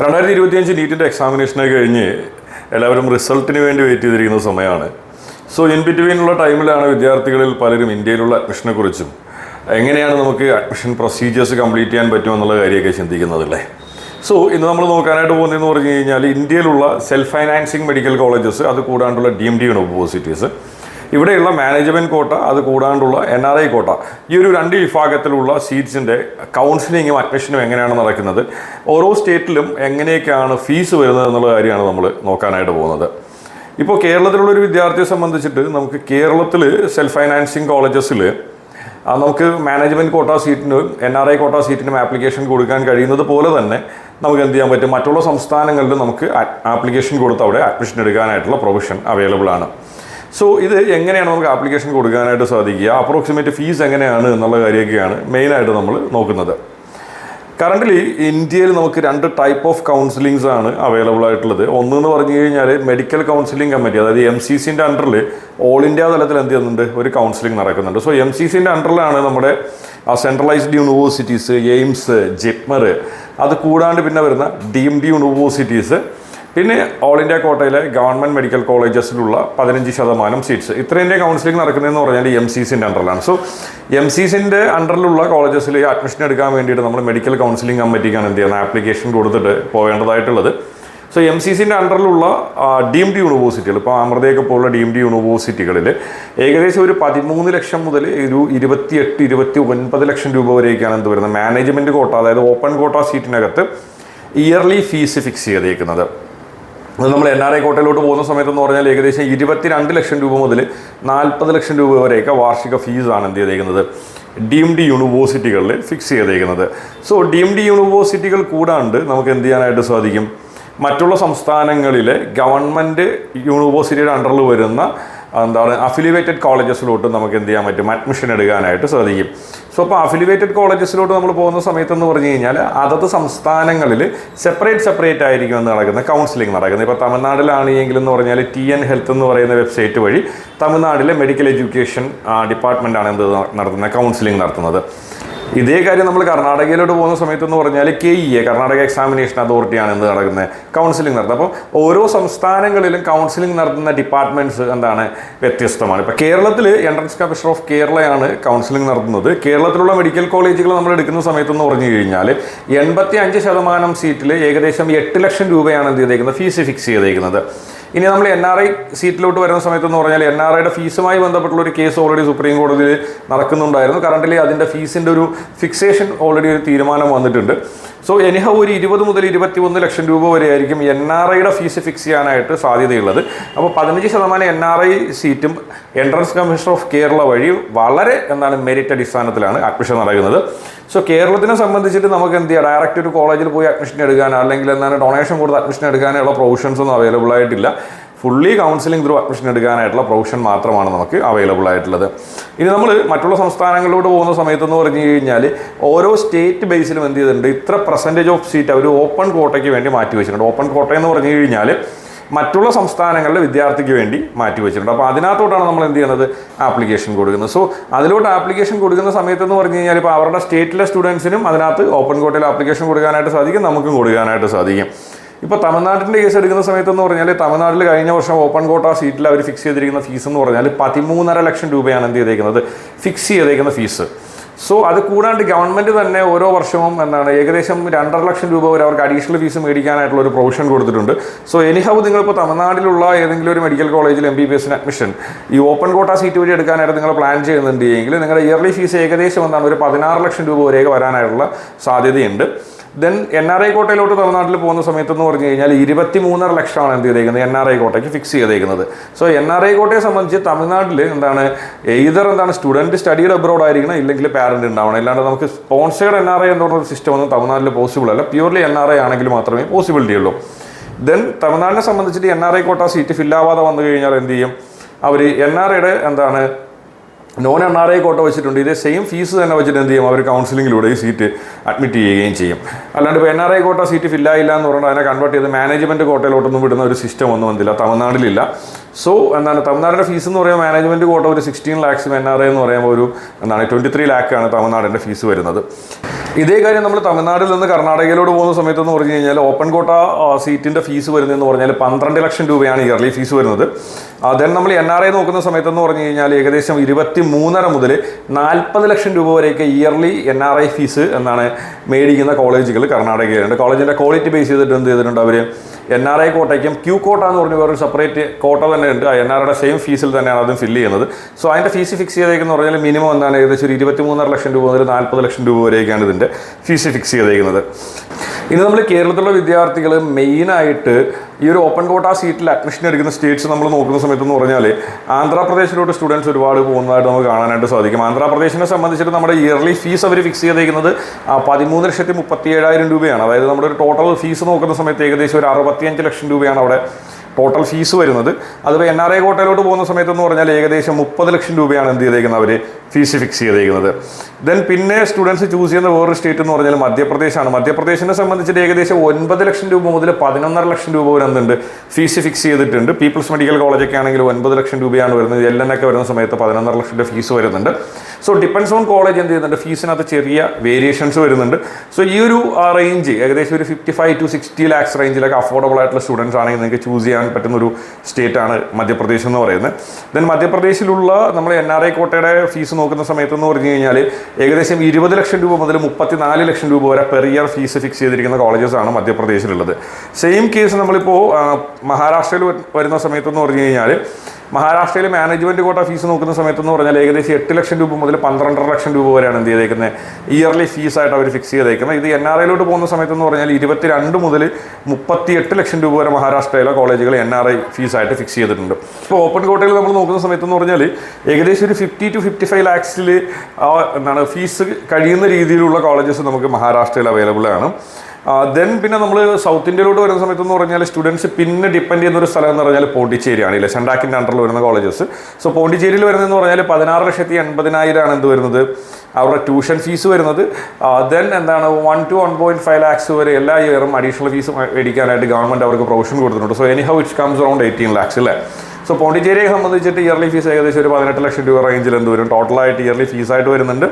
2025 നീറ്റിൻ്റെ എക്സാമിനേഷനൊക്കെ കഴിഞ്ഞ് എല്ലാവരും റിസൾട്ടിന് വേണ്ടി വെയിറ്റ് ചെയ്തിരിക്കുന്ന സമയമാണ്. സോ ഇൻ ബിറ്റ്വീനുള്ള ടൈമിലാണ് വിദ്യാർത്ഥികളിൽ പലരും ഇന്ത്യയിലുള്ള അഡ്മിഷനെ കുറിച്ചും എങ്ങനെയാണ് നമുക്ക് അഡ്മിഷൻ പ്രൊസീജിയേഴ്സ് കംപ്ലീറ്റ് ചെയ്യാൻ പറ്റുമെന്നുള്ള കാര്യമൊക്കെ ചിന്തിക്കുന്നതല്ലേ. സോ ഇന്ന് നമ്മൾ നോക്കാനായിട്ട് പോകുന്നതെന്ന് പറഞ്ഞു കഴിഞ്ഞാൽ ഇന്ത്യയിലുള്ള സെൽഫ് ഫൈനാൻസിങ് മെഡിക്കൽ കോളേജസ്, അത് കൂടാണ്ടുള്ള DMD യൂണിവേഴ്സിറ്റീസ്, ഇവിടെയുള്ള മാനേജ്മെൻറ്റ് കോട്ട, അത് കൂടാണ്ടുള്ള NRI കോട്ട, ഈ ഒരു രണ്ട് വിഭാഗത്തിലുള്ള സീറ്റ്സിൻ്റെ കൗൺസിലിങ്ങും അഡ്മിഷനും എങ്ങനെയാണ് നടക്കുന്നത്, ഓരോ സ്റ്റേറ്റിലും എങ്ങനെയൊക്കെയാണ് ഫീസ് വരുന്നത് എന്നുള്ള കാര്യമാണ് നമ്മൾ നോക്കാനായിട്ട് പോകുന്നത്. ഇപ്പോൾ കേരളത്തിലുള്ളൊരു വിദ്യാർത്ഥിയെ സംബന്ധിച്ചിട്ട് നമുക്ക് കേരളത്തിൽ സെൽഫ് ഫൈനാൻസിങ് കോളേജസിൽ നമുക്ക് മാനേജ്മെൻറ്റ് കോട്ട സീറ്റിനും NRI കോട്ട സീറ്റിനും ആപ്ലിക്കേഷൻ കൊടുക്കാൻ കഴിയുന്നത് പോലെ തന്നെ നമുക്ക് എന്ത് ചെയ്യാൻ പറ്റും, മറ്റുള്ള സംസ്ഥാനങ്ങളിൽ നമുക്ക് ആപ്ലിക്കേഷൻ കൊടുത്ത് അവിടെ അഡ്മിഷൻ എടുക്കാനായിട്ടുള്ള പ്രൊവിഷൻ അവൈലബിൾ ആണ്. സോ ഇത് എങ്ങനെയാണ് നമുക്ക് ആപ്ലിക്കേഷൻ കൊടുക്കാനായിട്ട് സാധിക്കുക, അപ്രോക്സിമേറ്റ് ഫീസ് എങ്ങനെയാണ് എന്നുള്ള കാര്യമൊക്കെയാണ് മെയിനായിട്ട് നമ്മൾ നോക്കുന്നത്. കറൻ്റ്ലി ഇന്ത്യയിൽ നമുക്ക് രണ്ട് ടൈപ്പ് ഓഫ് കൗൺസിലിങ്സ് ആണ് അവൈലബിൾ ആയിട്ടുള്ളത്. ഒന്നെന്ന് പറഞ്ഞു കഴിഞ്ഞാൽ മെഡിക്കൽ കൗൺസിലിംഗ് കമ്മിറ്റി, അതായത് MCCൻ്റെ അണ്ടറിൽ ഓൾ ഇന്ത്യ തലത്തിൽ എന്ത് ചെയ്യുന്നുണ്ട്, ഒരു കൗൺസിലിംഗ് നടക്കുന്നുണ്ട്. സോ MCCൻ്റെ അണ്ടറിലാണ് നമ്മുടെ സെൻട്രലൈസ്ഡ് യൂണിവേഴ്സിറ്റീസ്, എയിംസ്, ജിപ്മർ, അത് കൂടാണ്ട് പിന്നെ വരുന്ന DMD യൂണിവേഴ്സിറ്റീസ്, പിന്നെ ഓൾ ഇന്ത്യ കോട്ടയിലെ ഗവൺമെൻറ് മെഡിക്കൽ കോളേജസിലുള്ള 15% സീറ്റ്സ്, ഇത്രേൻ്റെ കൗൺസിലിംഗ് നടക്കുന്നതെന്ന് പറഞ്ഞാൽ MCCൻ്റെ അണ്ടറിലാണ്. സോ MCCൻ്റെ അണ്ടറിലുള്ള കോളേജസിൽ അഡ്മിഷൻ എടുക്കാൻ വേണ്ടിയിട്ട് നമ്മൾ മെഡിക്കൽ കൗൺസിലിംഗ് കമ്മിറ്റിക്കാണ് എന്ത് ചെയ്യുന്നത്, ആപ്ലിക്കേഷൻ കൊടുത്തിട്ട് പോകേണ്ടതായിട്ടുള്ളത്. സോ MCCൻ്റെ അണ്ടറിലുള്ള DMD യൂണിവേഴ്സിറ്റികൾ, ഇപ്പോൾ അമൃതയൊക്കെ പോലുള്ള DMD യൂണിവേഴ്സിറ്റികളിൽ ഏകദേശം ഒരു 13 ലക്ഷം മുതൽ ഒരു 28-29 ലക്ഷം രൂപ വരെയൊക്കെയാണ് എന്ത് വരുന്നത്, മാനേജ്മെൻറ്റ് കോട്ട, അതായത് ഓപ്പൺ കോട്ട സീറ്റിനകത്ത് ഇയർലി ഫീസ് ഫിക്സ് ചെയ്തേക്കുന്നത്. അത് നമ്മൾ NRI കോട്ടയിലോട്ട് പോകുന്ന സമയത്തെന്ന് പറഞ്ഞാൽ ഏകദേശം 22 ലക്ഷം രൂപ മുതൽ 40 ലക്ഷം രൂപ വരെയൊക്കെ വാർഷിക ഫീസാണ് എന്ത് ചെയ്തേക്കുന്നത്, DMD യൂണിവേഴ്സിറ്റികളിൽ ഫിക്സ് ചെയ്തേക്കുന്നത്. സോ DMD യൂണിവേഴ്സിറ്റികൾ കൂടാണ്ട് നമുക്ക് എന്ത് ചെയ്യാനായിട്ട് സാധിക്കും, മറ്റുള്ള സംസ്ഥാനങ്ങളിലെ ഗവൺമെൻറ് യൂണിവേഴ്സിറ്റിയുടെ അണ്ടറിൽ വരുന്ന അഫിലിവേറ്റഡ് കോളേജസിലോട്ട് നമുക്ക് എന്ത് ചെയ്യാൻ പറ്റും, അഡ്മിഷൻ എടുക്കാനായിട്ട് സാധിക്കും. സോ അപ്പോൾ അഫിലിവേറ്റഡ് കോളേജസിലോട്ട് നമ്മൾ പോകുന്ന സമയത്തെന്ന് പറഞ്ഞു കഴിഞ്ഞാൽ അതത് സംസ്ഥാനങ്ങളിൽ സെപ്പറേറ്റ് ആയിരിക്കും എന്ന് നടക്കുന്നത് കൗൺസിലിംഗ് നടക്കുന്നത്. ഇപ്പോൾ തമിഴ്നാട്ടിലാണെങ്കിൽ എന്ന് പറഞ്ഞാൽ TN ഹെൽത്ത് എന്ന് പറയുന്ന വെബ്സൈറ്റ് വഴി തമിഴ്നാട്ടിലെ മെഡിക്കൽ എഡ്യൂക്കേഷൻ ഡിപ്പാർട്ട്മെൻറ്റാണ് എന്ത് നടത്തുന്നത്, കൗൺസിലിംഗ് നടത്തുന്നത്. ഇതേ കാര്യം നമ്മൾ കർണാടകയിലോട്ട് പോകുന്ന സമയത്തെന്ന് പറഞ്ഞാൽ KEA, കർണാടക എക്സാമിനേഷൻ അതോറിറ്റിയാണ് എന്ത് നടക്കുന്നത്, കൗൺസിലിംഗ് നടത്തുന്നത്. അപ്പോൾ ഓരോ സംസ്ഥാനങ്ങളിലും കൗൺസിലിംഗ് നടത്തുന്ന ഡിപ്പാർട്ട്മെൻറ്റ്സ് വ്യത്യസ്തമാണ്. ഇപ്പോൾ കേരളത്തിൽ എൻട്രൻസ് കമ്മീഷൻ ഓഫ് കേരളയാണ് കൗൺസിലിംഗ് നടത്തുന്നത്. കേരളത്തിലുള്ള മെഡിക്കൽ കോളേജുകൾ നമ്മൾ എടുക്കുന്ന സമയത്തെന്ന് പറഞ്ഞു കഴിഞ്ഞാൽ 85% സീറ്റിൽ ഏകദേശം 8 ലക്ഷം രൂപയാണ് എന്ത് ചെയ്തേക്കുന്നത്, ഫീസ് ഫിക്സ് ചെയ്തേക്കുന്നത്. ഇനി നമ്മൾ NRI സീറ്റിലോട്ട് വരുന്ന സമയത്തെന്ന് പറഞ്ഞാൽ NRIയുടെ ഫീസുമായി ബന്ധപ്പെട്ടുള്ള ഒരു കേസ് ഓൾറെഡി സുപ്രീം കോടതിയിൽ നടക്കുന്നുണ്ടായിരുന്നു. കറൻ്റ് അതിൻ്റെ ഫീസിൻ്റെ ഒരു ഫിക്സേഷൻ ഓൾറെഡി ഒരു തീരുമാനം വന്നിട്ടുണ്ട്. സോ എനിഹൗ ഒരു 20 മുതൽ 21 ലക്ഷം രൂപ വരെ ആയിരിക്കും NRIയുടെ ഫീസ് ഫിക്സ് ചെയ്യാനായിട്ട് സാധ്യതയുള്ളത്. അപ്പോൾ 15% NRI സീറ്റും എൻട്രൻസ് കമ്മീഷൻ ഓഫ് കേരള വഴി വളരെ മെറിറ്റ് അടിസ്ഥാനത്തിലാണ് അഡ്മിഷൻ നടക്കുന്നത്. സോ കേരളത്തിനെ സംബന്ധിച്ചിട്ട് നമുക്ക് എന്ത് ചെയ്യാം, ഡയറക്റ്റ് ഒരു കോളേജിൽ പോയി അഡ്മിഷൻ എടുക്കാൻ അല്ലെങ്കിൽ ഡൊണേഷൻ കൊടുത്ത് അഡ്മിഷൻ എടുക്കാനുള്ള പ്രൊവിഷൻസ് ഒന്നും അവൈലബിൾ ആയിട്ടില്ല. ഫുള്ളി കൗൺസിലിംഗ് ത്രൂ അഡ്മിഷൻ എടുക്കാനായിട്ടുള്ള പ്രൊവിഷൻ മാത്രമാണ് നമുക്ക് അവൈലബിൾ ആയിട്ടുള്ളത്. ഇനി നമ്മൾ മറ്റുള്ള സംസ്ഥാനങ്ങളിലോട്ട് പോകുന്ന സമയത്തെന്ന് പറഞ്ഞു കഴിഞ്ഞാൽ ഓരോ സ്റ്റേറ്റ് ബേസിലും എന്ത് ചെയ്തിട്ടുണ്ട്, ഇത്ര പെർസെൻറ്റേജ് ഓഫ് സീറ്റ് അവർ ഓപ്പൺ കോട്ടയ്ക്ക് വേണ്ടി മാറ്റി വെച്ചിട്ടുണ്ട്. ഓപ്പൺ കോട്ട എന്ന് പറഞ്ഞു കഴിഞ്ഞാൽ മറ്റുള്ള സംസ്ഥാനങ്ങളിലെ വിദ്യാർത്ഥിക്ക് വേണ്ടി മാറ്റി വെച്ചിട്ടുണ്ട്. അപ്പോൾ അതിനകത്തോട്ടാണ് നമ്മൾ എന്ത് ചെയ്യുന്നത്, ആപ്ലിക്കേഷൻ കൊടുക്കുന്നത്. സോ അതിലോട്ട് ആപ്ലിക്കേഷൻ കൊടുക്കുന്ന സമയത്തെന്ന് പറഞ്ഞു കഴിഞ്ഞാൽ ഇപ്പോൾ അവരുടെ സ്റ്റേറ്റിലെ സ്റ്റുഡൻസിനും അതിനകത്ത് ഓപ്പൺ കോട്ടയിൽ ആപ്ലിക്കേഷൻ കൊടുക്കാനായിട്ട് സാധിക്കും, നമുക്കും കൊടുക്കാനായിട്ട് സാധിക്കും. ഇപ്പോൾ തമിഴ്നാട്ടിൻ്റെ കേസ് എടുക്കുന്ന സമയത്തെന്ന് പറഞ്ഞാൽ തമിഴ്നാട്ടിൽ കഴിഞ്ഞ വർഷം ഓപ്പൺ കോട്ട സീറ്റിൽ അവർ ഫിക്സ് ചെയ്തിരിക്കുന്ന ഫീസ് എന്ന് പറഞ്ഞാൽ 13.5 ലക്ഷം രൂപയാണ് എന്ത് ചെയ്തേക്കുന്നത്, ഫിക്സ് ചെയ്തേക്കുന്ന ഫീസ്. സോ അത് കൂടാണ്ട് ഗവൺമെൻറ് തന്നെ ഓരോ വർഷവും ഏകദേശം 2.5 ലക്ഷം രൂപ വരെ അവർക്ക് അഡീഷണൽ ഫീസ് മേടിക്കാനായിട്ടുള്ള ഒരു പ്രൊവിഷൻ കൊടുത്തിട്ടുണ്ട്. സോ എനിഹൗ നിങ്ങളിപ്പോൾ തമിഴ്നാട്ടിലുള്ള ഏതെങ്കിലും ഒരു മെഡിക്കൽ കോളേജിൽ MBBSന് അഡ്മിഷൻ ഈ ഓപ്പൺ കോട്ട സീറ്റ് വഴി എടുക്കാനായിട്ട് നിങ്ങൾ പ്ലാൻ ചെയ്യുന്നുണ്ട് എങ്കിൽ നിങ്ങളുടെ ഇയർലി ഫീസ് ഏകദേശം ഒരു 16 ലക്ഷം രൂപ വരെയൊക്കെ വരാനായിട്ടുള്ള സാധ്യതയുണ്ട്. ദെൻ NRI കോട്ടയിലോട്ട് തമിഴ്നാട്ടിൽ പോകുന്ന സമയത്തെന്ന് പറഞ്ഞു കഴിഞ്ഞാൽ 23.5 ലക്ഷമാണ് എന്ത് ചെയ്തേക്കുന്നത്, NRI കോട്ടയ്ക്ക് ഫിക്സ് ചെയ്തേക്കുന്നത്. സോ NRI കോട്ടയെ സംബന്ധിച്ച് തമിഴ്നാട്ടിൽ സ്റ്റുഡൻറ്റ് സ്റ്റഡീഡ് അബ്രോഡ് ആയിരിക്കണം, ഇല്ലെങ്കിൽ പാരൻറ്റ് ഉണ്ടാവണം. അല്ലാണ്ട് നമുക്ക് സ്പോൺസേഡ് NRI എന്ന് പറഞ്ഞൊരു സിസ്റ്റം ഒന്നും തമിഴ്നാട്ടിൽ പോസിബിൾ അല്ല. പ്യൂർലി NRI ആണെങ്കിൽ മാത്രമേ പോസിബിലിറ്റി ഉള്ളൂ. ദെൻ തമിഴ്നാടിനെ സംബന്ധിച്ചിട്ട് NRI കോട്ട സീറ്റ് ഫില്ലാവാതെ വന്നു കഴിഞ്ഞാൽ എന്ത് ചെയ്യും, അവർ NRIയുടെ നോൺ NRI കോട്ട വെച്ചിട്ടുണ്ട്. ഇതേ സെയിം ഫീസ് തന്നെ വെച്ചിട്ട് എന്ത് ചെയ്യും, അവർ കൗൺസിലിങ്ങിലൂടെ ഈ സീറ്റ് അഡ്മിറ്റ് ചെയ്യുകയും ചെയ്യും. അല്ലാണ്ട് ഇപ്പോൾ NRI കോട്ട സീറ്റ് ഫില്ലായില്ല എന്ന് പറഞ്ഞാൽ അതിനെ കൺവേർട്ട് ചെയ്ത് മാനേജ്മെൻറ്റ് കോട്ടയിലോട്ടൊന്നും വിടുന്ന ഒരു സിസ്റ്റം ഒന്നും വന്നില്ല, തമിഴ്നാട്ടിലില്ല. സോ തമിഴ്നാടിൻ്റെ ഫീസ് എന്ന് പറയുമ്പോൾ മാനേജ്മെൻറ്റ് കോട്ട ഒരു 16 lakhs, NRI എന്ന് പറയുമ്പോൾ ഒരു 23 lakh തമിഴ്നാടിൻ്റെ ഫീസ് വരുന്നത്. ഇതേ കാര്യം നമ്മൾ തമിഴ്നാട്ടിൽ നിന്ന് കർണാടകയിലോട്ട് പോകുന്ന സമയത്തെന്ന് പറഞ്ഞു കഴിഞ്ഞാൽ ഓപ്പൺ കോട്ട സീറ്റിൻ്റെ ഫീസ് വരുന്നതെന്ന് പറഞ്ഞാൽ 12 ലക്ഷം രൂപയാണ് ഇയർലി ഫീസ് വരുന്നത്. ദെൻ നമ്മൾ NRI നോക്കുന്ന സമയത്തെന്ന് പറഞ്ഞു കഴിഞ്ഞാൽ ഏകദേശം 23.5 മുതൽ 40 ലക്ഷം രൂപ വരെയൊക്കെ ഇയർലി NRI ഫീസ് മേടിക്കുന്ന കോളേജുകൾ കർണാടകയിലുണ്ട്. കോളേജിൻ്റെ ക്വാളിറ്റി ബേസ് ചെയ്തിട്ട് എന്ത് ചെയ്തിട്ടുണ്ട് അവർ NRI കോട്ടയ്ക്കും ക്യൂ കോട്ട എന്ന് പറഞ്ഞ വേറൊരു സെപ്പറേറ്റ് കോട്ട തന്നെ ഉണ്ട്. NRIയുടെ സെയിം ഫീസിൽ തന്നെയാണ് അതും ഫില്ല് ചെയ്യുന്നത്. സോ അതിൻ്റെ ഫീസ് ഫിക്സ് ചെയ്തേക്കെന്ന് പറഞ്ഞാൽ മിനിമം ഏകദേശം ഒരു 23.5 ലക്ഷം രൂപ മുതൽ 40 ലക്ഷം രൂപ വരെയൊക്കെയാണ് ഇതിൻ്റെ ഫീസ് ഫിക്സ് ചെയ്തേക്കുന്നത്. ഇനി നമ്മൾ കേരളത്തിലുള്ള വിദ്യാർത്ഥികൾ മെയിനായിട്ട് ഈ ഒരു ഓപ്പൺ കോട്ട സീറ്റിൽ അഡ്മിഷൻ എടുക്കുന്ന സ്റ്റേറ്റ്സ് നമ്മൾ നോക്കുന്ന സമയത്തെന്ന് പറഞ്ഞാൽ ആന്ധ്രാപ്രദേശിലോട്ട് സ്റ്റുഡൻസ് ഒരുപാട് പോകുന്നതായിട്ട് നമുക്ക് കാണാനായിട്ട് സാധിക്കും. ആന്ധ്രാപ്രദേശിനെ സംബന്ധിച്ചിട്ട് നമ്മുടെ ഇയർലി ഫീസ് അവർ ഫിക്സ് ചെയ്തേക്കുന്നത് 13,37,000 രൂപയാണ്. അതായത് നമ്മുടെ ഒരു ടോട്ടൽ ഫീസ് നോക്കുന്ന സമയത്ത് ഏകദേശം ഒരു 65 ലക്ഷം രൂപയാണ് അവിടെ ടോട്ടൽ ഫീസ് വരുന്നത്. അതിപ്പോൾ NRI കോട്ടയിലോട്ട് പോകുന്ന സമയത്തെന്ന് പറഞ്ഞാൽ ഏകദേശം 30 ലക്ഷം രൂപയാണ് എന്ത് ചെയ്തേക്കുന്നത് അവർ ഫീസ് ഫിക്സ് ചെയ്തേക്കുന്നത്. ദെൻ പിന്നെ സ്റ്റുഡൻസ് ചൂസ് ചെയ്യുന്ന വേറൊരു സ്റ്റേറ്റ് എന്ന് പറഞ്ഞാൽ മധ്യപ്രദേശാണ്. മധ്യപ്രദേശിനെ സംബന്ധിച്ചിട്ട് ഏകദേശം 9 ലക്ഷം രൂപ മുതൽ 11.5 ലക്ഷം രൂപ വരെ എന്തുണ്ട് ഫീസ് ഫിക്സ് ചെയ്തിട്ടുണ്ട്. പീപ്പിൾസ് മെഡിക്കൽ കോളേജൊക്കെ ആണെങ്കിൽ 9 ലക്ഷം രൂപയാണ് വരുന്നത്. LN ഒക്കെ വരുന്ന സമയത്ത് 11.5 ലക്ഷത്തിൻ്റെ ഫീസ് വരുന്നുണ്ട്. സോ ഡിപ്പെൻഡ്സ് ഓൺ കോളേജ് എന്ത് ചെയ്യുന്നുണ്ട്, ഫീസിനകത്ത് ചെറിയ വേരിയേഷൻസ് വരുന്നുണ്ട്. സോ ഈ ഒരു റേഞ്ച് ഏകദേശം ഒരു 55 to 60 lakhs റേഞ്ചിലൊക്കെ അഫോർഡബിൾ ആയിട്ടുള്ള സ്റ്റുഡൻസ് ആണെങ്കിൽ നിങ്ങൾക്ക് ചൂസ് ചെയ്യാൻ പറ്റുന്ന ഒരു സ്റ്റേറ്റാണ് മധ്യപ്രദേശ് എന്ന് പറയുന്നത്. ദെൻ മധ്യപ്രദേശിലുള്ള നമ്മൾ NRI കോട്ടയുടെ ഫീസ് നോക്കുന്ന സമയത്ത് എന്ന് പറഞ്ഞു കഴിഞ്ഞാൽ ഏകദേശം 20 ലക്ഷം രൂപ മുതൽ 34 ലക്ഷം രൂപ വരെ പെർ ഇയർ ഫീസ് ഫിക്സ് ചെയ്തിരിക്കുന്ന കോളേജസ് ആണ് മധ്യപ്രദേശിലുള്ളത്. സെയിം കേസ് നമ്മളിപ്പോൾ മഹാരാഷ്ട്രയിൽ വരുന്ന സമയത്തെന്ന് പറഞ്ഞു കഴിഞ്ഞാൽ മഹാരാഷ്ട്രയിൽ മാനേജ്മെൻറ്റ് കോട്ട ഫീസ് നോക്കുന്ന സമയത്തെന്ന് പറഞ്ഞാൽ ഏകദേശം 8 ലക്ഷം രൂപ മുതൽ 12.5 ലക്ഷം രൂപ വരെയാണ് എന്ത് ചെയ്തേക്കുന്നത് ഇയർലി ഫീസായിട്ട് അവർ ഫിക്സ് ചെയ്തേക്കുന്നത്. ഇത് NRIയിലോട്ട് പോകുന്ന സമയത്തെന്ന് പറഞ്ഞാൽ 22 മുതൽ 38 ലക്ഷം രൂപ വരെ മഹാരാഷ്ട്രയിലെ കോളേജുകൾ NRI ഫീസായിട്ട് ഫിക്സ് ചെയ്തിട്ടുണ്ട്. ഇപ്പോൾ ഓപ്പൺ കോട്ടയിൽ നമ്മൾ നോക്കുന്ന സമയത്തെന്ന് പറഞ്ഞാൽ ഏകദേശം ഒരു 50 to 55 lakhs ഫീസ് കഴിയുന്ന രീതിയിലുള്ള കോളേജസ് നമുക്ക് മഹാരാഷ്ട്രയിൽ അവൈലബിൾ ആണ്. ദെൻ പിന്നെ നമ്മൾ സൗത്ത് ഇന്ത്യയിലോട്ട് വരുന്ന സമയത്തെന്ന് പറഞ്ഞാൽ സ്റ്റുഡൻസ് പിന്നെ ഡിപ്പെൻഡ് ചെയ്യുന്ന ഒരു സ്ഥലം എന്ന് പറഞ്ഞാൽ പോണ്ടിച്ചേരിയാണ്. ഇല്ല, സെൻഡാക്കിൻ്റെ അണ്ടറിൽ വരുന്ന കോളേജസ്. സോ പോണ്ടിച്ചേരിയിൽ വരുന്നതെന്ന് പറഞ്ഞാൽ 16,80,000 എന്ത് വരുന്നത് അവരുടെ ട്യൂഷൻ ഫീസ് വരുന്നത്. ദെൻ 1 to 1.5 lakhs വരെ എല്ലാ ഇയറും അഡീഷണൽ ഫീസ് മേടിക്കാനായിട്ട് ഗവൺമെൻറ് അവർക്ക് പ്രൊവിഷൻ കൊടുത്തിട്ടുണ്ട്. So anyhow it comes around 18 lakhs അല്ലേ. സോ പോണ്ടിച്ചേരിയെ സംബന്ധിച്ചിട്ട് ഇയർലി ഫീസ് ഏകദേശം ഒരു 18 ലക്ഷം രൂപ റേഞ്ചിൽ എന്ത് വരും ടോട്ടലായിട്ട് ഇയർലി ഫീസായിട്ട് വരുന്നുണ്ട്.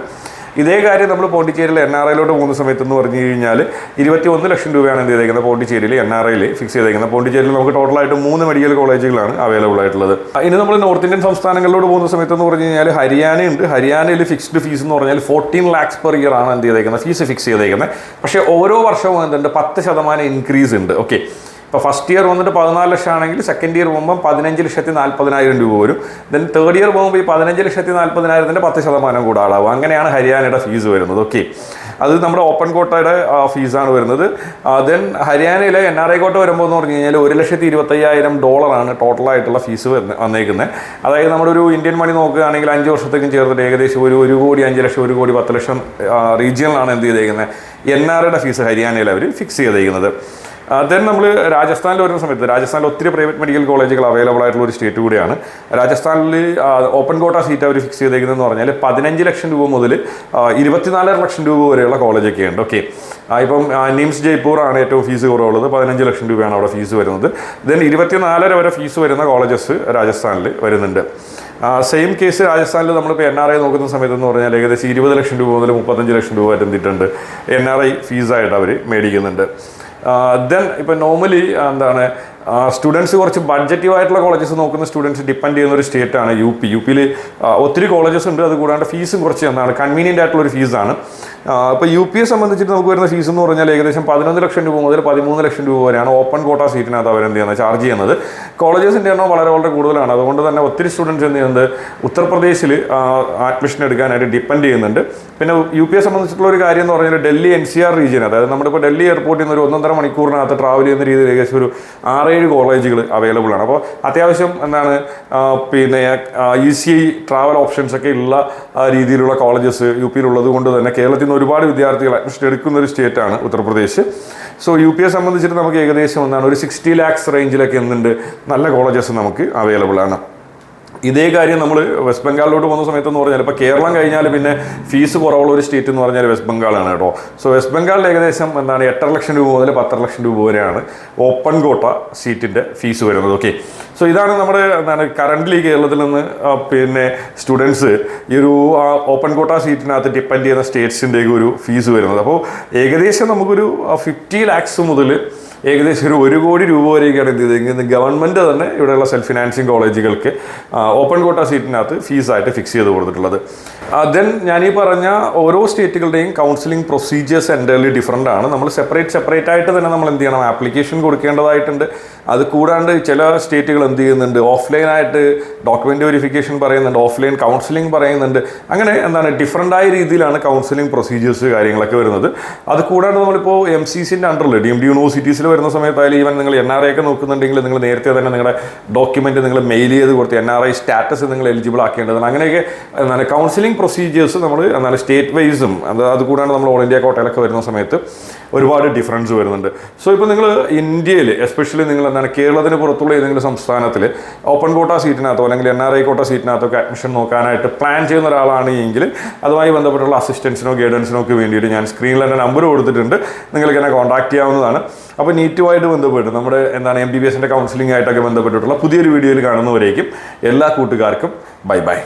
ഇതേ കാര്യം നമ്മൾ പോണ്ടിച്ചേരിയിൽ NRIയിലോട്ട് പോകുന്ന സമയത്ത് എന്ന് പറഞ്ഞു കഴിഞ്ഞാൽ 21 ലക്ഷം രൂപയാണ് എന്ത് ചെയ്തേക്കുന്നത് പോണ്ടിച്ചേരിയിൽ NRIയിൽ ഫിക്സ് ചെയ്തേക്കുന്നത്. പോണ്ടിച്ചേരിയിൽ നമുക്ക് ടോട്ടലായിട്ട് 3 മെഡിക്കൽ കോളേജുകളാണ് അവൈലബിൾ ആയിട്ടുള്ളത്. ഇനി നമ്മൾ നോർത്ത് ഇന്ത്യൻ സംസ്ഥാനങ്ങളിലോട്ട് പോകുന്ന സമയത്ത് എന്ന് പറഞ്ഞു കഴിഞ്ഞാൽ ഹരിയാനയുണ്ട്. ഹരിയാനയിൽ ഫിക്സ്ഡ് ഫീസ് എന്ന് പറഞ്ഞാൽ 14 lakhs per year ആണ് എന്ത് ചെയ്തേക്കുന്നത് ഫീസ് ഫിക്സ് ചെയ്തേക്കുന്നത്. പക്ഷേ ഓരോ വർഷവും എന്തുണ്ട് 10% ഇൻക്രീസ് ഉണ്ട്. ഓക്കെ, ഇപ്പോൾ ഫസ്റ്റ് ഇയർ വന്നിട്ട് 14 ലക്ഷം ആണെങ്കിൽ സെക്കൻഡ് ഇയർ പോകുമ്പോൾ 15,40,000 രൂപ വരും. ദെൻ തേർഡ് ഇയർ പോകുമ്പോൾ ഈ 15,40,000 10% കൂടെ ആളാവും. അങ്ങനെയാണ് ഹരിയാനയുടെ ഫീസ് വരുന്നത്. ഓക്കെ, അത് നമ്മുടെ ഓപ്പൺ കോട്ടയുടെ ഫീസാണ് വരുന്നത്. ദെൻ ഹരിയാനയിലെ NRI കോട്ട വരുമ്പോൾ എന്ന് പറഞ്ഞു കഴിഞ്ഞാൽ $1,25,000 ടോട്ടലായിട്ടുള്ള ഫീസ് വന്നേക്കുന്നത്. അതായത് നമ്മുടെ ഒരു ഇന്ത്യൻ മണി നോക്കുകയാണെങ്കിൽ 5 വർഷത്തേക്കും ചേർത്തിട്ട് ഏകദേശം ഒരു 1,05,00,000 1,10,00,000 റീജിയനിലാണ് എന്ത് ചെയ്തേക്കുന്നത് NRIയുടെ ഫീസ് ഹരിയാനയിൽ അവർ ഫിക്സ് ചെയ്തേക്കുന്നത്. ദെൻ നമ്മൾ രാജസ്ഥാനിൽ വരുന്ന സമയത്ത് രാജസ്ഥാനിൽ ഒത്തിരി പ്രൈവറ്റ് മെഡിക്കൽ കോളേജുകൾ അവൈലബിൾ ആയിട്ടുള്ള ഒരു സ്റ്റേറ്റ് കൂടിയാണ്. രാജസ്ഥാനിൽ ഓപ്പൺ കോട്ട സീറ്റ് അവർ ഫിക്സ് ചെയ്തേക്കുന്നതെന്ന് പറഞ്ഞാൽ 15 ലക്ഷം രൂപ മുതൽ 24 ലക്ഷം രൂപ വരെയുള്ള കോളേജൊക്കെ ഉണ്ട്. ഓക്കെ, ഇപ്പം നിംസ് ജയ്പൂർ ആണ് ഏറ്റവും ഫീസ് കുറവുള്ളത്. 15 ലക്ഷം രൂപയാണ് അവിടെ ഫീസ് വരുന്നത്. ദെൻ 24 വരെ ഫീസ് വരുന്ന കോളേജസ് രാജസ്ഥാനിൽ വരുന്നുണ്ട്. സെയിം കേസ് രാജസ്ഥാനിൽ നമ്മളിപ്പോൾ NRI നോക്കുന്ന സമയത്തെന്ന് പറഞ്ഞാൽ ഏകദേശം 20 ലക്ഷം രൂപ മുതൽ 35 ലക്ഷം രൂപ വരെ എന്തിട്ടുണ്ട് NRI ഫീസായിട്ട് അവർ മേടിക്കുന്നുണ്ട്. ദെൻ ഇപ്പം നോർമലി സ്റ്റുഡൻസ് കുറച്ച് ബഡ്ജറ്റീവ് ആയിട്ടുള്ള കോളേജസ് നോക്കുന്ന സ്റ്റുഡൻസ് ഡിപ്പെൻഡ് ചെയ്യുന്ന ഒരു സ്റ്റേറ്റാണ് UP. UPയിൽ ഒത്തിരി കോളേജസ് ഉണ്ട്. അതുകൂടാണ്ട് ഫീസും കുറച്ച് കൺവീനിയൻ്റ് ആയിട്ടുള്ളൊരു ഫീസാണ്. ഇപ്പോൾ UPയെ സംബന്ധിച്ചിട്ട് നമുക്ക് വരുന്ന ഫീസ് എന്ന് പറഞ്ഞാൽ ഏകദേശം 11 ലക്ഷം രൂപ മുതൽ 13 ലക്ഷം രൂപ വരെയാണ് ഓപ്പൺ കോട്ട സീറ്റിനകത്ത് അവരെന്ത് ചെയ്യുന്നത് ചാർജ് ചെയ്യുന്നത്. കോളേജസിൻ്റെ എണ്ണം വളരെ വളരെ കൂടുതലാണ്. അതുകൊണ്ട് തന്നെ ഒത്തിരി സ്റ്റുഡൻസ് എന്ത് ചെയ്യുന്നത് ഉത്തർപ്രദേശിൽ അഡ്മിഷൻ എടുക്കാനായിട്ട് ഡിപ്പെൻഡ് ചെയ്യുന്നുണ്ട്. പിന്നെ UPയെ സംബന്ധിച്ചിട്ടുള്ള ഒരു കാര്യം എന്ന് പറഞ്ഞാൽ ഡൽഹി NCR റീജിയൻ, അതായത് നമ്മളിപ്പോൾ ഡൽഹി എയർപോർട്ടിൽ നിന്ന് ഒരു 1.5 മണിക്കൂറിനകത്ത് ട്രാവൽ ചെയ്യുന്ന രീതിയിൽ ഏകദേശം ഒരു 6-7 കോളേജുകൾ അവൈലബിൾ ആണ്. അപ്പോൾ അത്യാവശ്യം പിന്നെ ECI ട്രാവൽ ഓപ്ഷൻസ് ഒക്കെ ഉള്ള രീതിയിലുള്ള കോളേജസ് UPയിലുള്ളത് കൊണ്ട് തന്നെ കേരളത്തിൽ നിന്ന് ഒരുപാട് വിദ്യാർത്ഥികൾ അഡ്മിഷൻ എടുക്കുന്ന ഒരു സ്റ്റേറ്റാണ് ഉത്തർപ്രദേശ്. സോ UPയെ സംബന്ധിച്ചിട്ട് നമുക്ക് ഏകദേശം ഒരു 60 lakhs റേഞ്ചിലൊക്കെ എന്തുണ്ട് നല്ല കോളേജസ് നമുക്ക് അവൈലബിൾ ആണ്. ഇതേ കാര്യം നമ്മൾ വെസ്റ്റ് ബംഗാളിലോട്ട് പോകുന്ന സമയത്തെന്ന് പറഞ്ഞാൽ ഇപ്പോൾ കേരളം കഴിഞ്ഞാൽ പിന്നെ ഫീസ് കുറവുള്ള ഒരു സ്റ്റേറ്റ് എന്ന് പറഞ്ഞാൽ വെസ്റ്റ് ബംഗാളാണ് കേട്ടോ. സോ വെസ്റ്റ് ബംഗാളിൽ ഏകദേശം 8.5 ലക്ഷം രൂപ മുതൽ 10 ലക്ഷം രൂപ വരെയാണ് ഓപ്പൺ കോട്ട സീറ്റിൻ്റെ ഫീസ് വരുന്നത്. ഓക്കെ, സോ ഇതാണ് നമ്മുടെ കറൻ്റ്ലി കേരളത്തിൽ നിന്ന് പിന്നെ സ്റ്റുഡൻസ് ഈ ഒരു ഓപ്പൺ കോട്ട സീറ്റിനകത്ത് ഡിപ്പെൻഡ് ചെയ്യുന്ന സ്റ്റേറ്റ്സിൻ്റെ ഒരു ഫീസ് വരുന്നത്. അപ്പോൾ ഏകദേശം നമുക്കൊരു 50 lakhs മുതൽ ഏകദേശം ഒരു 1 കോടി രൂപ വരെയൊക്കെയാണ് എന്ത് ചെയ്തിരിക്കുന്നത് ഗവൺമെൻറ് തന്നെ ഇവിടെയുള്ള സെൽഫ് ഫിനാൻസിങ് കോളേജുകൾക്ക് ഓപ്പൺ കോട്ട സീറ്റിനകത്ത് ഫീസായിട്ട് ഫിക്സ് ചെയ്ത് കൊടുത്തിട്ടുള്ളത്. ദെൻ ഞാനീ പറഞ്ഞ ഓരോ സ്റ്റേറ്റുകളുടെയും കൗൺസിലിംഗ് പ്രൊസീജിയേഴ്സ് എൻ്റയർലി ഡിഫറൻ്റ് ആണ്. നമ്മൾ സെപ്പറേറ്റ് ആയിട്ട് തന്നെ നമ്മൾ എന്ത് ചെയ്യണം, ആപ്ലിക്കേഷൻ കൊടുക്കേണ്ടതായിട്ടുണ്ട്. അത് കൂടാണ്ട് ചില സ്റ്റേറ്റുകൾ എന്ത് ചെയ്യുന്നുണ്ട്, ഓഫ്ലൈനായിട്ട് ഡോക്യുമെൻ്റ് വെരിഫിക്കേഷൻ പറയുന്നുണ്ട്, ഓഫ്ലൈൻ കൗൺസിലിംഗ് പറയുന്നുണ്ട്. അങ്ങനെ ഡിഫറൻ്റായ രീതിയിലാണ് കൗൺസിലിംഗ് പ്രൊസീജിയേഴ്സ് കാര്യങ്ങളൊക്കെ വരുന്നത്. അത് കൂടാണ്ട് നമ്മളിപ്പോൾ MCCൻ്റെ അണ്ടറിൽ ഡീംഡ് യൂണിവേഴ്സിറ്റീസിൽ വരുന്ന സമയത്തായാലും ഈവൻ നിങ്ങൾ NRI ഒക്കെ നോക്കുന്നുണ്ടെങ്കിൽ നിങ്ങൾ നേരത്തെ തന്നെ നിങ്ങളുടെ ഡോക്യുമെൻറ്റ് നിങ്ങൾ മെയിൽ ചെയ്ത് കൊടുത്ത് NRI സ്റ്റാറ്റസ് നിങ്ങൾ എലിജിബിൾ ആക്കേണ്ടതാണ്. അങ്ങനെയൊക്കെ കൗൺസിലിംഗ് പ്രൊസീജിയേഴ്സ് നമ്മൾ സ്റ്റേറ്റ് വൈസും അതുകൂടാണ്ട് നമ്മൾ ഓൾ ഇന്ത്യ കോട്ടയിലൊക്കെ വരുന്ന സമയത്ത് ഒരുപാട് ഡിഫറൻസ് വരുന്നുണ്ട്. സോ ഇപ്പോൾ നിങ്ങൾ ഇന്ത്യയിൽ എസ്പെഷ്യലി നിങ്ങൾ കേരളത്തിന് പുറത്തുള്ള ഏതെങ്കിലും സംസ്ഥാനത്തിൽ ഓപ്പൺ കോട്ട സീറ്റിനകത്തോ അല്ലെങ്കിൽ NRI കോട്ട സീറ്റിനകത്തൊക്കെ അഡ്മിഷൻ നോക്കാനായിട്ട് പ്ലാൻ ചെയ്യുന്ന ഒരാളാണ് എങ്കിൽ അതുമായി ബന്ധപ്പെട്ടുള്ള അസിസ്റ്റൻസിനോ ഗൈഡൻസിനോ ഒക്കെ വേണ്ടിയിട്ട് ഞാൻ സ്ക്രീനിൽ എൻ്റെ നമ്പർ കൊടുത്തിട്ടുണ്ട്, നിങ്ങൾക്ക് എന്നെ കോൺടാക്ട് ചെയ്യാവുന്നതാണ്. അപ്പോൾ നീറ്റുമായിട്ട് ബന്ധപ്പെട്ട് നമ്മുടെ MBBSൻ്റെ കൗൺസിലിംഗ് ആയിട്ടൊക്കെ ബന്ധപ്പെട്ടിട്ടുള്ള പുതിയൊരു വീഡിയോയിൽ കാണുന്നവരേക്കും എല്ലാ കൂട്ടുകാർക്കും ബൈ ബൈ.